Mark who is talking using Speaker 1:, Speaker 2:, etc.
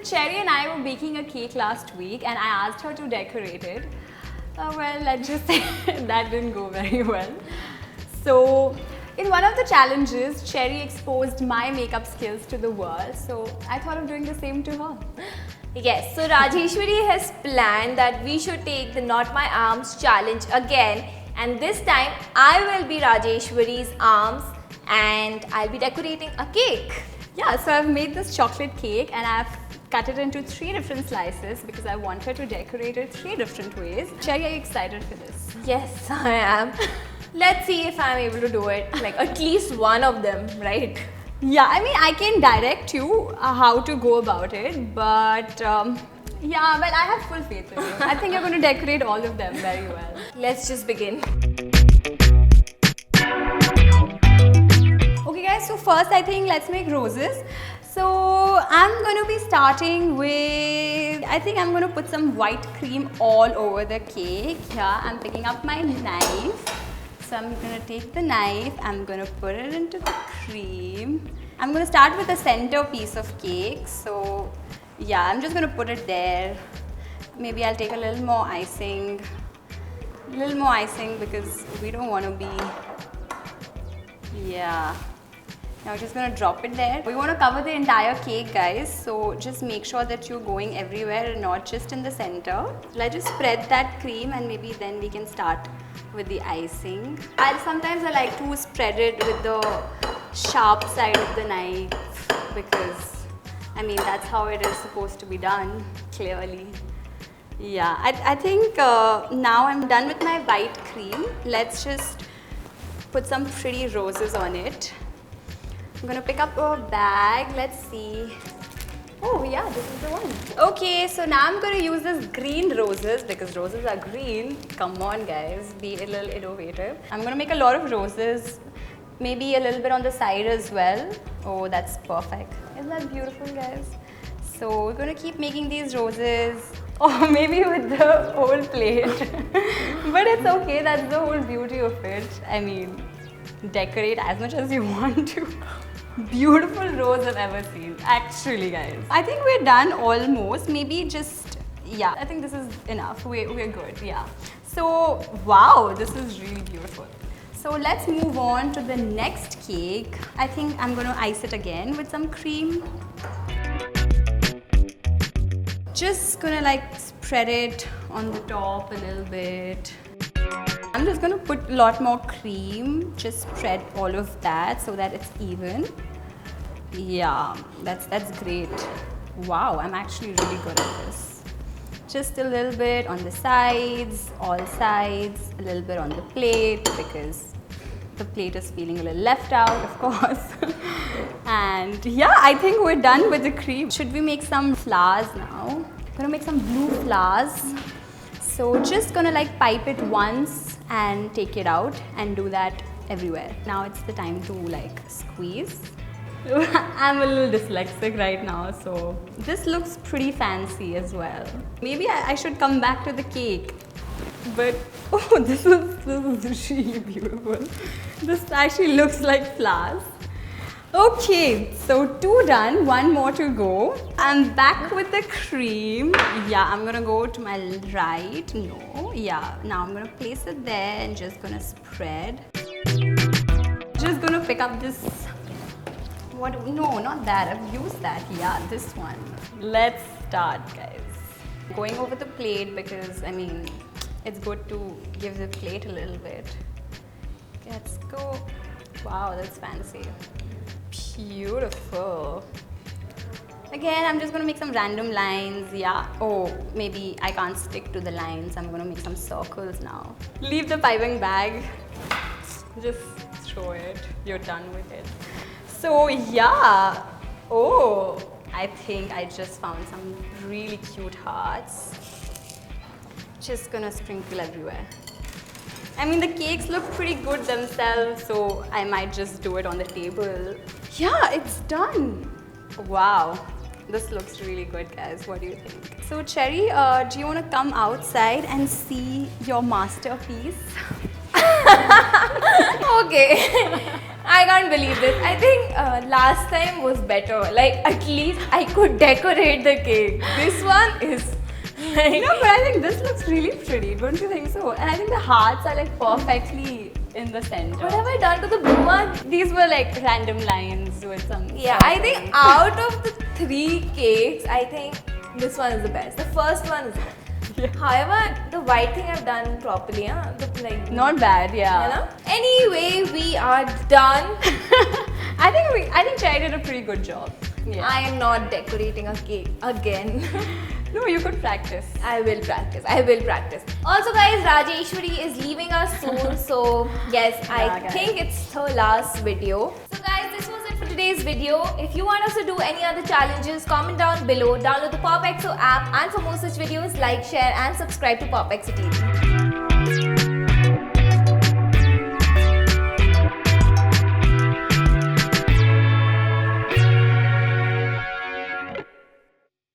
Speaker 1: Cherry and I were baking a cake last week and I asked her to decorate it. Well, let's just say that didn't go very well. So, in one of the challenges, Cherry exposed my makeup skills to the world. So, I thought of doing the same to her.
Speaker 2: Yes, so Rajeshwari has planned that we should take the Not My Arms challenge again, and this time I will be Rajeshwari's arms and I'll be decorating a cake.
Speaker 1: Yeah, so I've made this chocolate cake and I've cut it into 3 different slices because I want her to decorate it 3 different ways. Cherry, are you excited for this?
Speaker 2: Yes, I am. Let's see if I'm able to do it, like at least one of them, right?
Speaker 1: Yeah, I mean, I can direct you how to go about it, but yeah, well, I have full faith in you. I think you're going to decorate all of them very well.
Speaker 2: Let's just begin.
Speaker 1: Okay guys, so first I think let's make roses. So I'm going to be starting with, I think I'm going to put some white cream all over the cake. Yeah, I'm picking up my knife. So I'm going to take the knife, I'm going to put it into the cream. I'm going to start with the center piece of cake. So yeah, I'm just going to put it there. Maybe I'll take a little more icing. Because we don't want to be, yeah. Now we're just going to drop it there. We want to cover the entire cake, guys. So just make sure that you're going everywhere and not just in the center. Let's just spread that cream and maybe then we can start with the icing. Sometimes I like to spread it with the sharp side of the knife because, I mean, that's how it is supposed to be done, clearly. Yeah, I think now I'm done with my white cream. Let's just put some pretty roses on it. I'm gonna pick up a bag, let's see. Oh yeah, this is the one. Okay, so now I'm gonna use this green roses because roses are green. Come on guys, be a little innovative. I'm gonna make a lot of roses, maybe a little bit on the side as well. Oh, that's perfect. Isn't that beautiful, guys? So we're gonna keep making these roses, or maybe with the whole plate. But it's okay, that's the whole beauty of it. I mean, decorate as much as you want to. Beautiful rose I've ever seen, actually, guys. I think we're done almost. Maybe just, yeah, I think this is enough. We're good, yeah. So, wow, this is really beautiful. So let's move on to the next cake. I think I'm going to ice it again with some cream. Just gonna like spread it on the top a little bit. I'm just gonna put a lot more cream, just spread all of that so that it's even. Yeah, that's great. Wow, I'm actually really good at this. Just a little bit on the sides, all sides, a little bit on the plate because the plate is feeling a little left out, of course. And yeah, I think we're done with the cream. Should we make some flowers now? I'm gonna make some blue flowers. So just gonna like pipe it once and take it out and do that everywhere. Now it's the time to like squeeze. I'm a little dyslexic right now, so this looks pretty fancy as well. Maybe I should come back to the cake. But oh, this is really beautiful. This actually looks like flowers. Okay, so 2 done, 1 more to go. I'm back with the cream. Yeah, I'm gonna go to my right. No, yeah. Now I'm gonna place it there and just gonna spread. Just gonna pick up this. What? No, not that. I've used that. Yeah, this one. Let's start, guys. Going over the plate because I mean, it's good to give the plate a little bit. Let's go. Wow, that's fancy. Beautiful. Again, I'm just gonna make some random lines. Yeah. Oh, maybe I can't stick to the lines. I'm gonna make some circles now. Leave the piping bag. Just throw it. You're done with it. So yeah. Oh, I think I just found some really cute hearts. Just gonna sprinkle everywhere. I mean, the cakes look pretty good themselves, so I might just do it on the table. Yeah, it's done. Wow, this looks really good, guys. What do you think? So, Cherry, do you want to come outside and see your masterpiece?
Speaker 2: Okay. I can't believe this. I think last time was better. Like at least I could decorate the cake. This one is like
Speaker 1: No, but I think this looks really pretty. Don't you think so? And I think the hearts are like perfectly in the center.
Speaker 2: what have I done to the blue one?
Speaker 1: These were like random lines with some.
Speaker 2: Yeah, I think out of the 3 cakes, I think this one is the best. The first one is the best.
Speaker 1: Yeah.
Speaker 2: However, the white thing I've done properly, huh? Like,
Speaker 1: Not bad, yeah.
Speaker 2: you know? Anyway, we are done.
Speaker 1: I think Chai did a pretty good job. Yeah.
Speaker 2: I am not decorating a cake again.
Speaker 1: No, you could practice.
Speaker 2: I will practice. I will practice. Also, guys, Rajeshwari is leaving us soon. So, yes, I
Speaker 1: guys.
Speaker 2: think it's her last video. So, guys, this was it for today's video. If you want us to do any other challenges, comment down below. Download the PopXO app. And for more such videos, like, share, and subscribe to PopXO TV.